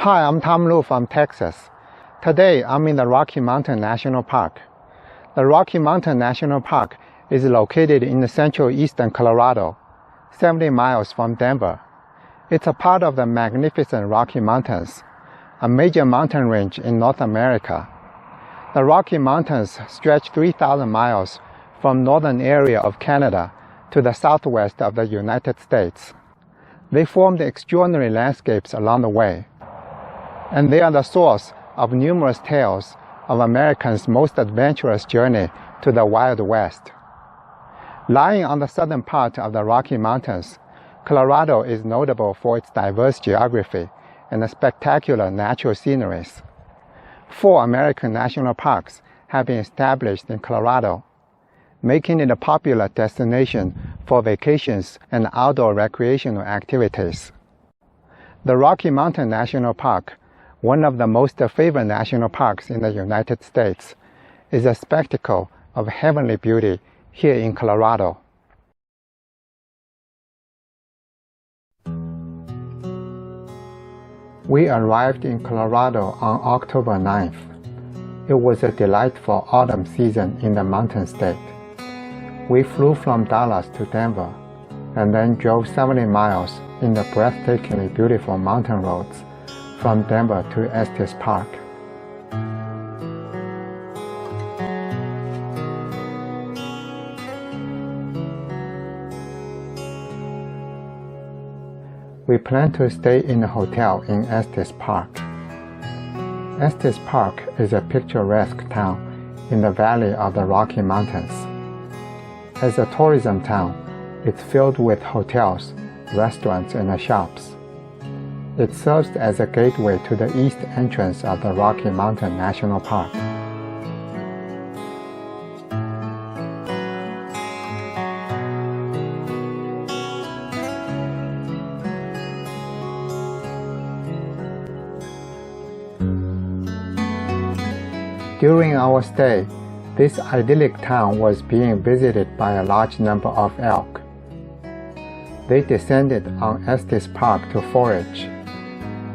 Hi, I'm Tom Lu from Texas. Today, I'm in the Rocky Mountain National Park. The Rocky Mountain National Park is located in the central eastern Colorado, 70 miles from Denver. It's a part of the magnificent Rocky Mountains, a major mountain range in North America. The Rocky Mountains stretch 3,000 miles from northern area of Canada to the southwest of the United States. They form the extraordinary landscapes along the way, and they are the source of numerous tales of Americans' most adventurous journey to the Wild West. Lying on the southern part of the Rocky Mountains, Colorado is notable for its diverse geography and the spectacular natural sceneries. 4 American national parks have been established in Colorado, making it a popular destination for vacations and outdoor recreational activities. The Rocky Mountain National Park, one of the most favored national parks in the United States, is a spectacle of heavenly beauty here in Colorado. We arrived in Colorado on October 9th. It was a delightful autumn season in the mountain state. We flew from Dallas to Denver and then drove 70 miles in the breathtakingly beautiful mountain roads from Denver to Estes Park. We plan to stay in a hotel in Estes Park. Estes Park is a picturesque town in the valley of the Rocky Mountains. As a tourism town, it's filled with hotels, restaurants, and shops. It serves as a gateway to the east entrance of the Rocky Mountain National Park. During our stay, this idyllic town was being visited by a large number of elk. They descended on Estes Park to forage.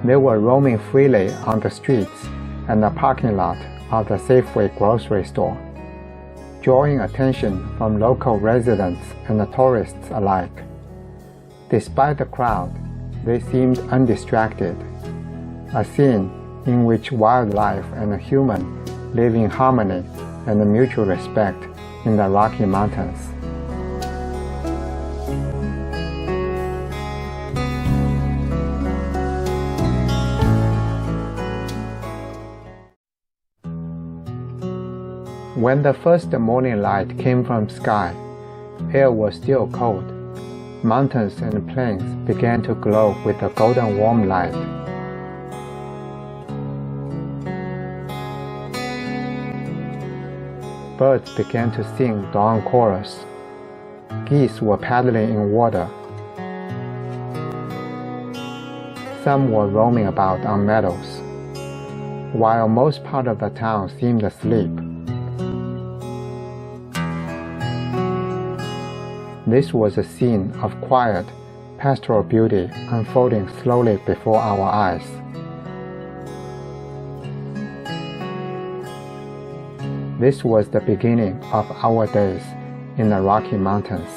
They were roaming freely on the streets and the parking lot of the Safeway grocery store, drawing attention from local residents and the tourists alike. Despite the crowd, they seemed undistracted, a scene in which wildlife and human live in harmony and mutual respect in the Rocky Mountains. When the first morning light came from sky, air was still cold. Mountains and plains began to glow with a golden warm light. Birds began to sing dawn chorus. Geese were paddling in water. Some were roaming about on meadows, while most part of the town seemed asleep. This was a scene of quiet, pastoral beauty unfolding slowly before our eyes. This was the beginning of our days in the Rocky Mountains.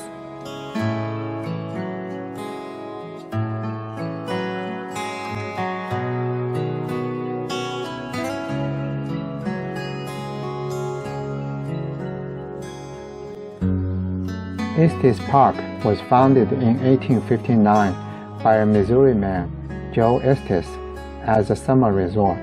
Estes Park was founded in 1859 by a Missouri man, Joe Estes, as a summer resort.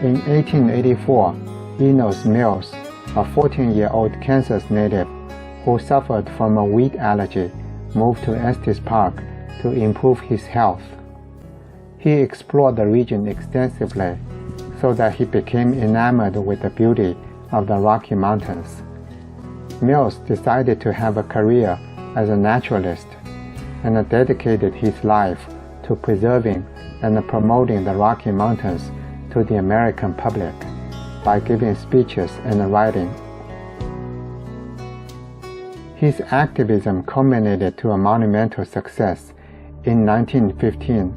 In 1884, Enos Mills, a 14-year-old Kansas native who suffered from a wheat allergy, moved to Estes Park to improve his health. He explored the region extensively so that he became enamored with the beauty of the Rocky Mountains. Mills decided to have a career as a naturalist and dedicated his life to preserving and promoting the Rocky Mountains to the American public by giving speeches and writing. His activism culminated to a monumental success in 1915,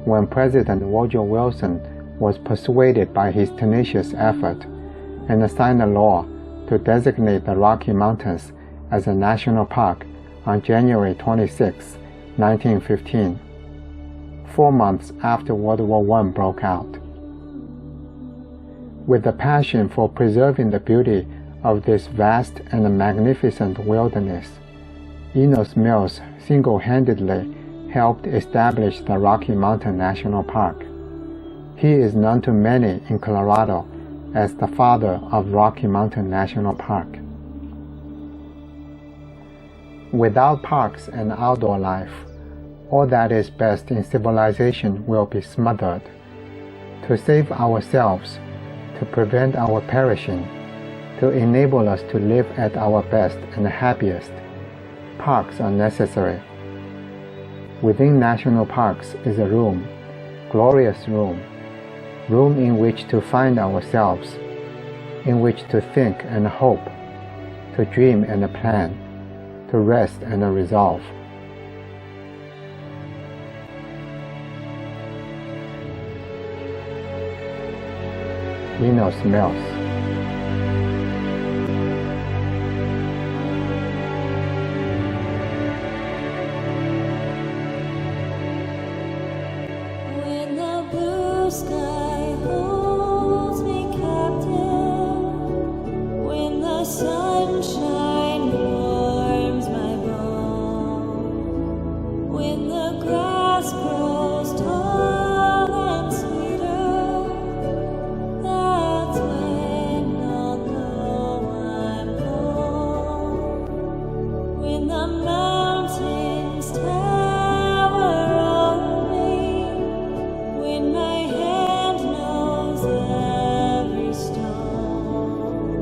when President Woodrow Wilson was persuaded by his tenacious effort and signed a law to designate the Rocky Mountains as a national park on January 26, 1915, 4 months after World War I broke out. With the passion for preserving the beauty of this vast and magnificent wilderness, Enos Mills single-handedly helped establish the Rocky Mountain National Park. He is known to many in Colorado as the father of Rocky Mountain National Park. Without parks and outdoor life, all that is best in civilization will be smothered. To save ourselves, to prevent our perishing, to enable us to live at our best and happiest, parks are necessary. Within national parks is a room, glorious room in which to find ourselves, in which to think and hope, to dream and plan, to rest and resolve. Enos Mills. When the blue sky holds me captive, when the sunshine warms my bone, when the grass grows tall and sweeter, that's when I'll know I'm home. When the mountains tower over me, when my hand knows every stone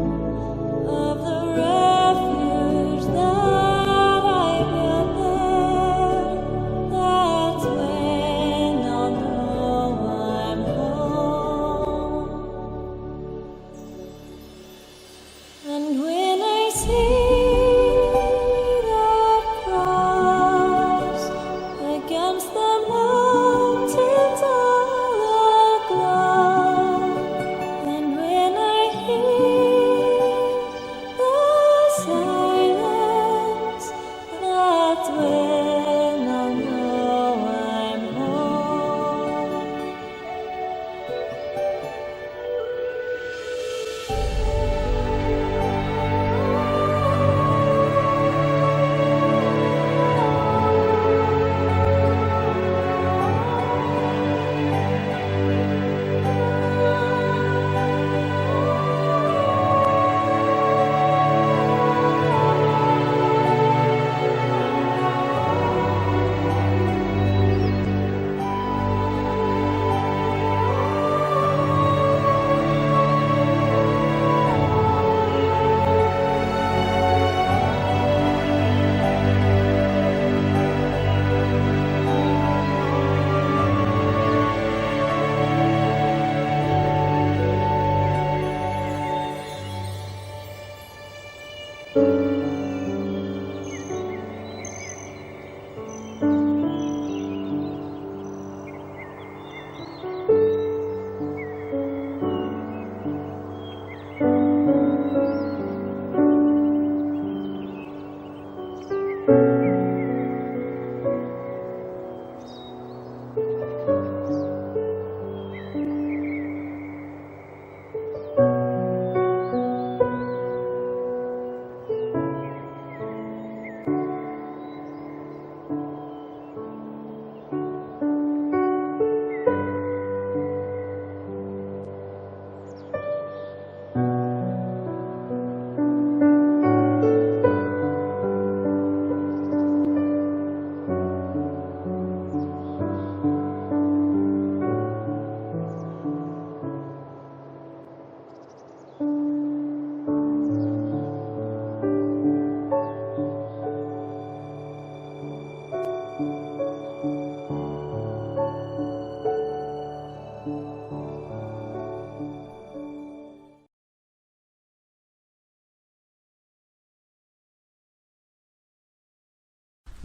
of the refuge that I built there, that's when I'll know I'm home. And when I see that cross against the mountains all aglow, and when I hear the silence, that's when I'll know I'm home.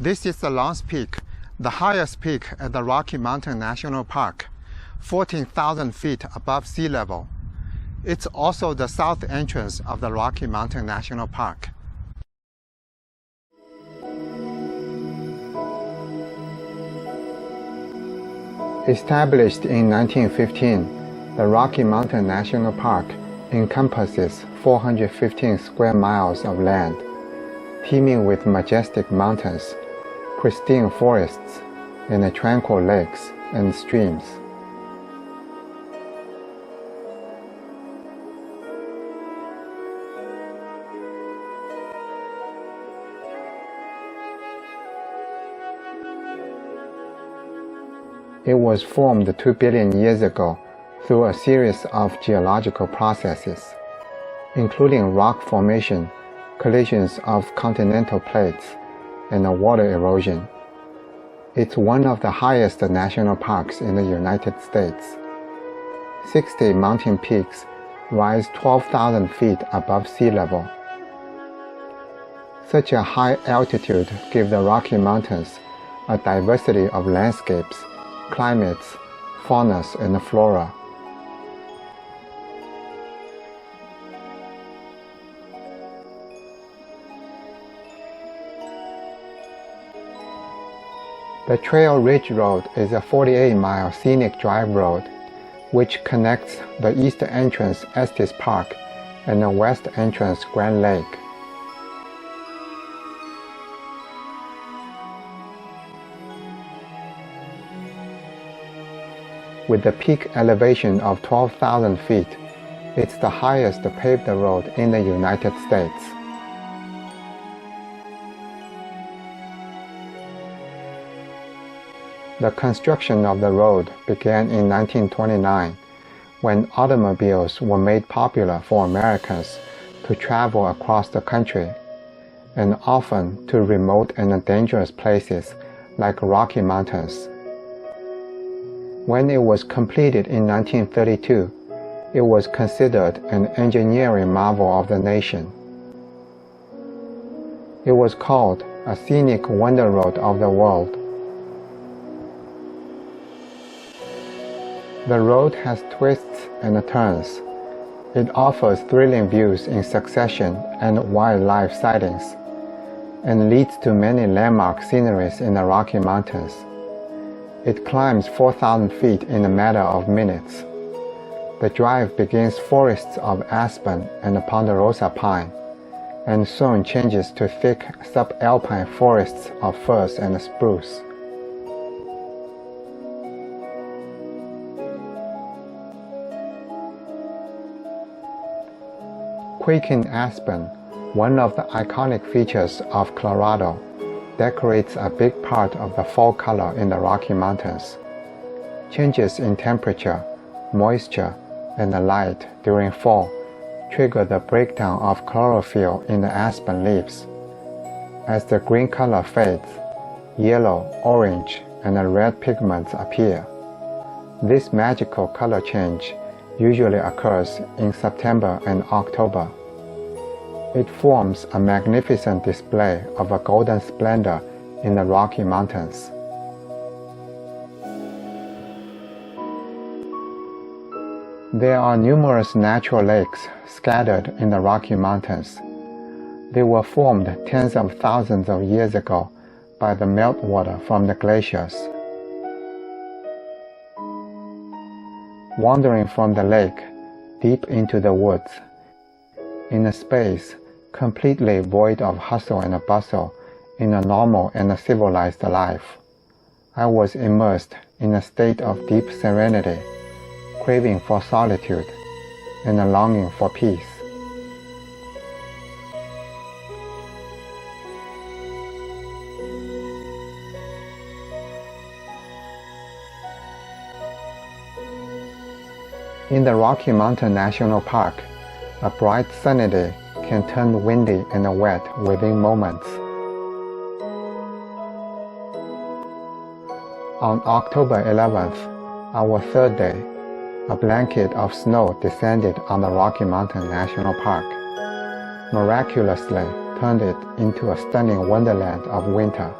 This is the last peak the highest peak at the Rocky Mountain National Park, 14,000 feet above sea level. It's also the south entrance of the Rocky Mountain National Park. Established in 1915, the Rocky Mountain National Park encompasses 415 square miles of land, teeming with majestic mountains, pristine forests, and tranquil lakes and streams. It was formed 2 billion years ago through a series of geological processes, including rock formation, collisions of continental plates, and water erosion. It's one of the highest national parks in the United States. 60 mountain peaks rise 12,000 feet above sea level. Such a high altitude gives the Rocky Mountains a diversity of landscapes, climates, faunas, and flora. The Trail Ridge Road is a 48-mile scenic drive road which connects the east entrance Estes Park and the west entrance Grand Lake. With the peak elevation of 12,000 feet, it's the highest paved road in the United States. The construction of the road began in 1929, when automobiles were made popular for Americans to travel across the country, and often to remote and dangerous places like Rocky Mountains. When it was completed in 1932, it was considered an engineering marvel of the nation. It was called a scenic wonder road of the world. The road has twists and turns. It offers thrilling views in succession and wildlife sightings, and leads to many landmark sceneries in the Rocky Mountains. It climbs 4,000 feet in a matter of minutes. The drive begins forests of aspen and ponderosa pine, and soon changes to thick subalpine forests of firs and spruce. Quaking aspen, one of the iconic features of Colorado, decorates a big part of the fall color in the Rocky Mountains. Changes in temperature, moisture, and light during fall trigger the breakdown of chlorophyll in the aspen leaves. As the green color fades, yellow, orange, and red pigments appear. This magical color change usually occurs in September and October. It forms a magnificent display of a golden splendor in the Rocky Mountains. There are numerous natural lakes scattered in the Rocky Mountains. They were formed tens of thousands of years ago by the meltwater from the glaciers. Wandering from the lake deep into the woods, in a space completely void of hustle and bustle in a normal and civilized life, I was immersed in a state of deep serenity, craving for solitude, and a longing for peace. In the Rocky Mountain National Park, a bright sunny day can turn windy and wet within moments. On October 11th, our third day, a blanket of snow descended on the Rocky Mountain National Park, miraculously turned it into a stunning wonderland of winter.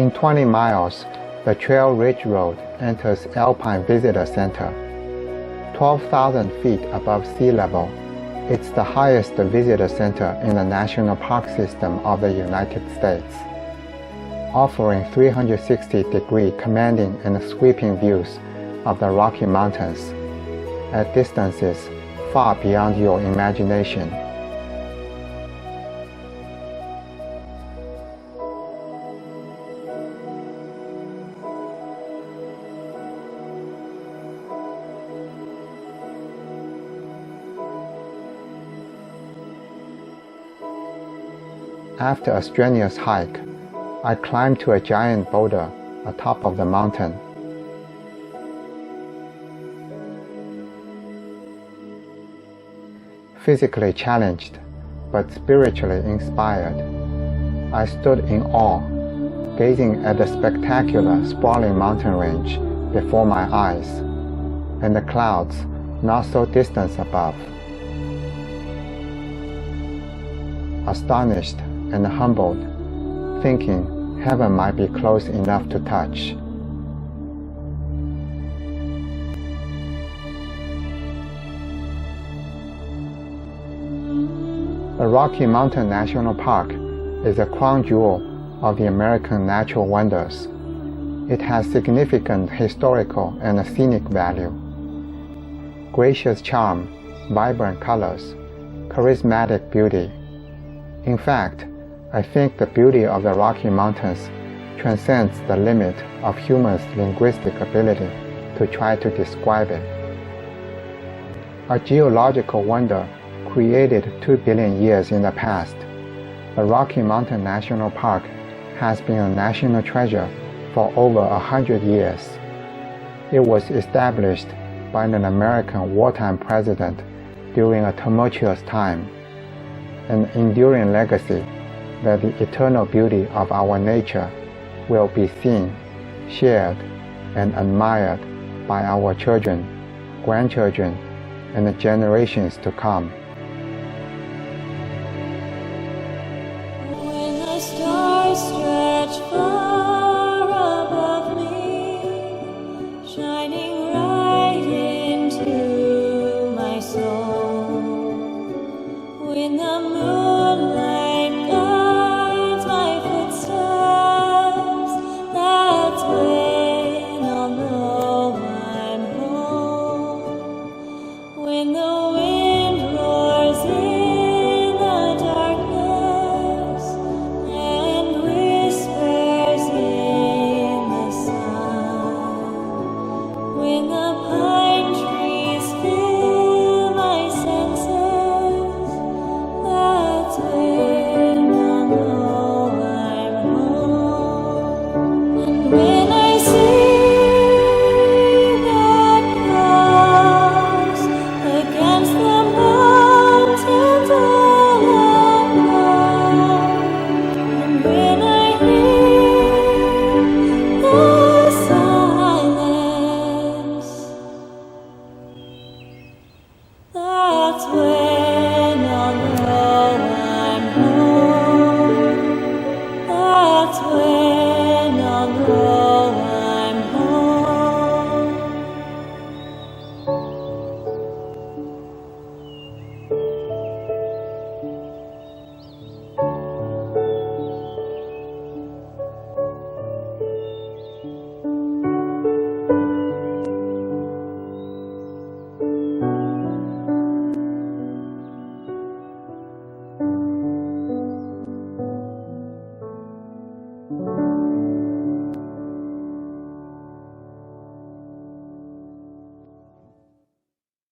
In 20 miles, the Trail Ridge Road enters Alpine Visitor Center. 12,000 feet above sea level, it's the highest visitor center in the national park system of the United States, offering 360-degree commanding and sweeping views of the Rocky Mountains at distances far beyond your imagination. After a strenuous hike, I climbed to a giant boulder atop of the mountain. Physically challenged, but spiritually inspired, I stood in awe, gazing at the spectacular, sprawling mountain range before my eyes, and the clouds not so distant above. Astonished and humbled, thinking heaven might be close enough to touch. The Rocky Mountain National Park is a crown jewel of the American natural wonders. It has significant historical and scenic value, gracious charm, vibrant colors, charismatic beauty. In fact, I think the beauty of the Rocky Mountains transcends the limit of humans' linguistic ability to try to describe it. A geological wonder created 2 billion years in the past, the Rocky Mountain National Park has been a national treasure for over 100 years. It was established by an American wartime president during a tumultuous time, an enduring legacy that the eternal beauty of our nature will be seen, shared, and admired by our children, grandchildren, and the generations to come. When the stars stretch far above me, shining right into my soul, when the moonlight guides my footsteps, that's when I'll know I'm home. When the wind roars in the darkness and whispers in the sun, when the pine trees fill my senses, that's when I'll know I'm home. And when I see that cross against the mountains all alone, and when I hear the silence, that's when I'll know I'm home. That's when